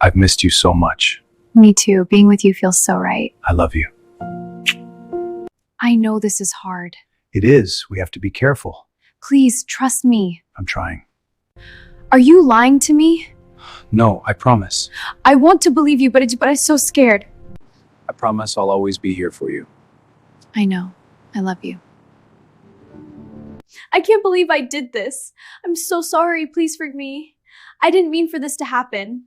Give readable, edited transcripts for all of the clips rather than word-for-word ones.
I've missed you so much. Me too. Being with you feels so right. I love you. I know this is hard. It is. We have to be careful. Please trust me. I'm trying. Are you lying to me? No, I promise. I want to believe you, but I'm so scared. I promise I'll always be here for you. I know. I love you. I can't believe I did this. I'm so sorry. Please forgive me. I didn't mean for this to happen.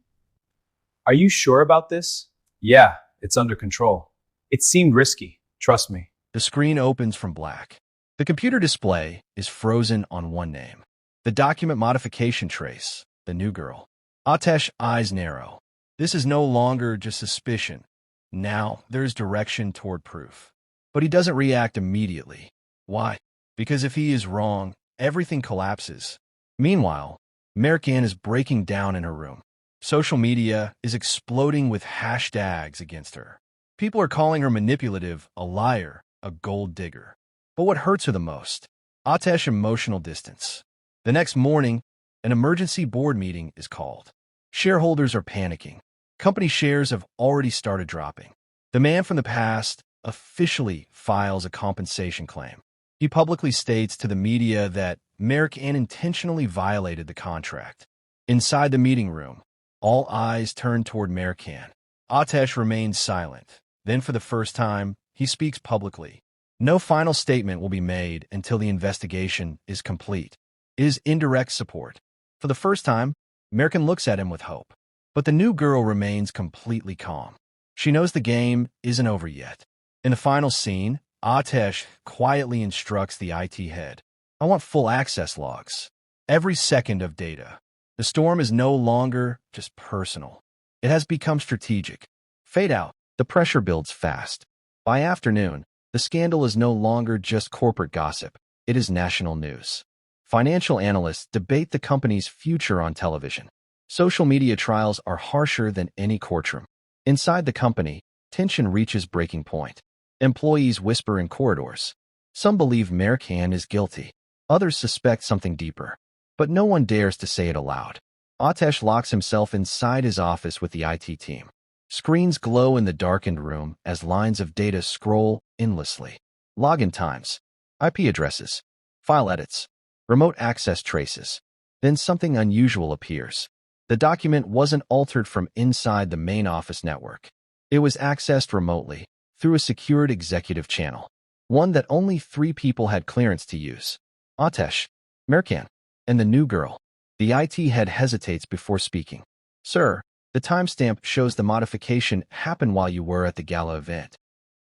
Are you sure about this? Yeah, it's under control. It seemed risky. Trust me. The screen opens from black. The computer display is frozen on one name. The document modification trace, the new girl. Atesh eyes narrow. This is no longer just suspicion. Now there's direction toward proof. But he doesn't react immediately. Why? Because if he is wrong, everything collapses. Meanwhile, Mercan is breaking down in her room. Social media is exploding with hashtags against her. People are calling her manipulative, a liar, a gold digger. But what hurts her the most? Atesh emotional distance. The next morning, an emergency board meeting is called. Shareholders are panicking. Company shares have already started dropping. The man from the past officially files a compensation claim. He publicly states to the media that Mercan intentionally violated the contract. Inside the meeting room, all eyes turn toward Mercan. Atesh remains silent. Then for the first time, he speaks publicly. No final statement will be made until the investigation is complete. It is indirect support. For the first time, Mercan looks at him with hope. But the new girl remains completely calm. She knows the game isn't over yet. In the final scene, Atesh quietly instructs the IT head. I want full access logs. Every second of data. The storm is no longer just personal. It has become strategic. Fade out. The pressure builds fast. By afternoon, the scandal is no longer just corporate gossip. It is national news. Financial analysts debate the company's future on television. Social media trials are harsher than any courtroom. Inside the company, tension reaches breaking point. Employees whisper in corridors. Some believe Mercan is guilty. Others suspect something deeper. But no one dares to say it aloud. Atesh locks himself inside his office with the IT team. Screens glow in the darkened room as lines of data scroll endlessly. Login times, IP addresses, file edits, remote access traces. Then something unusual appears. The document wasn't altered from inside the main office network. It was accessed remotely, through a secured executive channel. One that only 3 people had clearance to use. Atesh, Mercan, and the new girl. The IT head hesitates before speaking. Sir, the timestamp shows the modification happened while you were at the gala event.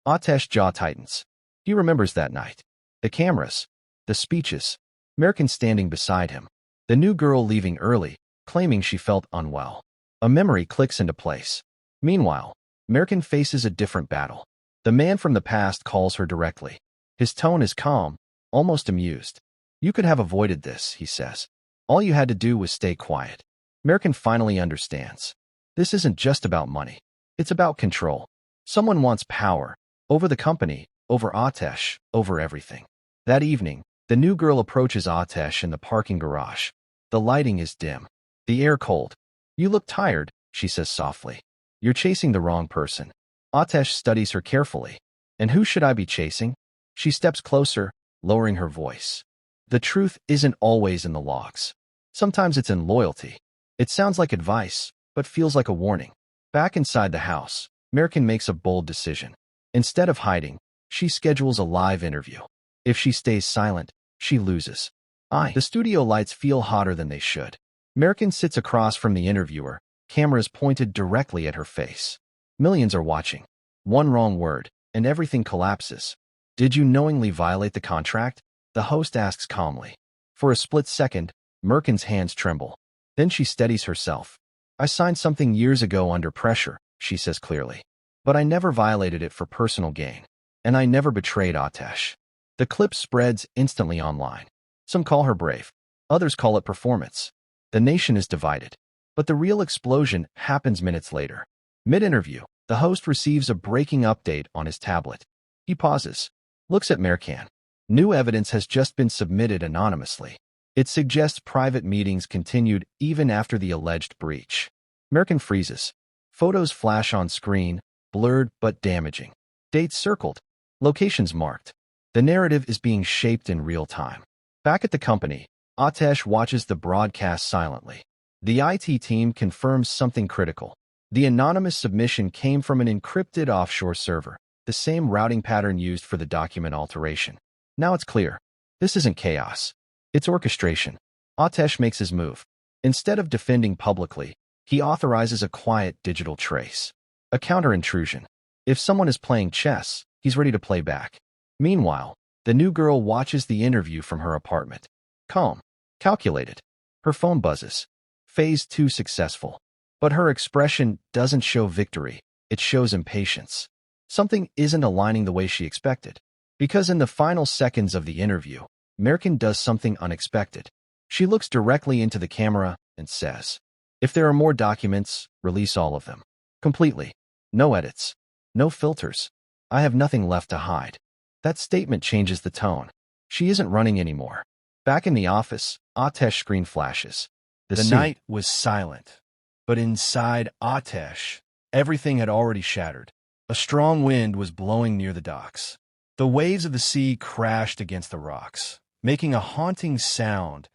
Atesh's jaw tightens. He remembers that night. The cameras, the speeches, Mercan standing beside him. The new girl leaving early, claiming she felt unwell. A memory clicks into place. Meanwhile, Mercan faces a different battle. The man from the past calls her directly. His tone is calm, almost amused. You could have avoided this, he says. All you had to do was stay quiet. Mercan finally understands. This isn't just about money. It's about control. Someone wants power, over the company, over Atesh, over everything. That evening, the new girl approaches Atesh in the parking garage. The lighting is dim. The air cold. You look tired, she says softly. You're chasing the wrong person. Atesh studies her carefully. And who should I be chasing? She steps closer, lowering her voice. The truth isn't always in the logs. Sometimes it's in loyalty. It sounds like advice, but feels like a warning. Back inside the house, Mercan makes a bold decision. Instead of hiding, she schedules a live interview. If she stays silent, she loses. The studio lights feel hotter than they should. Mercan sits across from the interviewer, cameras pointed directly at her face. Millions are watching. One wrong word, and everything collapses. Did you knowingly violate the contract? The host asks calmly. For a split second, Mercan's hands tremble. Then she steadies herself. I signed something years ago under pressure, she says clearly. But I never violated it for personal gain. And I never betrayed Atesh. The clip spreads instantly online. Some call her brave. Others call it performance. The nation is divided. But the real explosion happens minutes later. Mid-interview, the host receives a breaking update on his tablet. He pauses, looks at Mercan. New evidence has just been submitted anonymously. It suggests private meetings continued even after the alleged breach. Mercan freezes. Photos flash on screen, blurred but damaging. Dates circled. Locations marked. The narrative is being shaped in real time. Back at the company, Ateş watches the broadcast silently. The IT team confirms something critical. The anonymous submission came from an encrypted offshore server, the same routing pattern used for the document alteration. Now it's clear. This isn't chaos. It's orchestration. Ateş makes his move. Instead of defending publicly, he authorizes a quiet digital trace. A counter-intrusion. If someone is playing chess, he's ready to play back. Meanwhile, the new girl watches the interview from her apartment. Calm. Calculated. Her phone buzzes. Phase 2 successful. But her expression doesn't show victory. It shows impatience. Something isn't aligning the way she expected. Because in the final seconds of the interview, Merkin does something unexpected. She looks directly into the camera and says, "If there are more documents, release all of them. Completely. No edits. No filters. I have nothing left to hide." That statement changes the tone. She isn't running anymore. Back in the office, Ateş screen flashes. The night was silent. But inside Ateş, everything had already shattered. A strong wind was blowing near the docks. The waves of the sea crashed against the rocks, making a haunting sound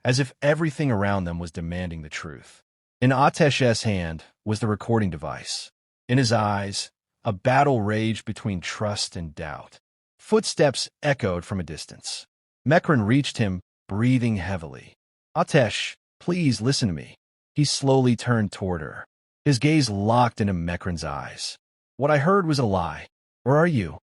as if everything around them was demanding the truth. In Ateş's hand was the recording device. In his eyes, a battle raged between trust and doubt. Footsteps echoed from a distance. Mekran reached him, breathing heavily. "Ateş, please listen to me." He slowly turned toward her. His gaze locked into Mekran's eyes. "What I heard was a lie. Or are you?"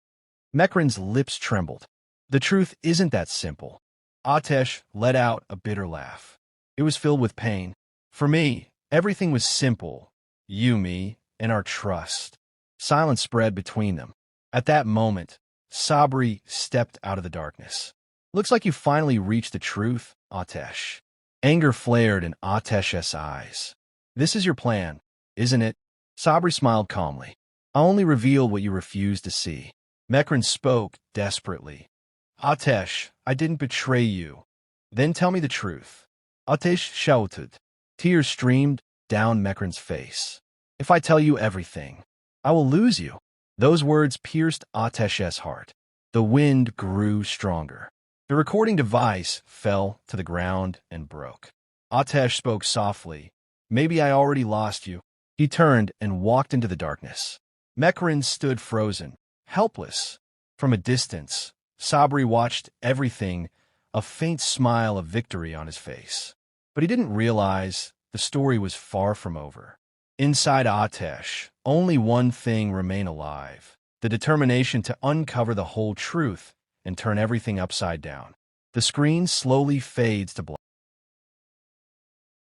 Mekran's lips trembled. "The truth isn't that simple." Ateş let out a bitter laugh. It was filled with pain. "For me, everything was simple. You, me, and our trust." Silence spread between them. At that moment, Sabri stepped out of the darkness. "Looks like you finally reached the truth, Ateş." Anger flared in Ateş's eyes. "This is your plan, isn't it?" Sabri smiled calmly. "I only revealed what you refused to see." Mekran spoke desperately. "Ateş, I didn't betray you." "Then tell me the truth." Ateş shouted. Tears streamed down Mekran's face. "If I tell you everything, I will lose you." Those words pierced Ateş's heart. The wind grew stronger. The recording device fell to the ground and broke. Ateş spoke softly. "Maybe I already lost you." He turned and walked into the darkness. Mekran stood frozen, helpless. From a distance, Sabri watched everything, a faint smile of victory on his face. But he didn't realize the story was far from over. Inside Ateş, only one thing remained alive: the determination to uncover the whole truth and turn everything upside down. The screen slowly fades to black.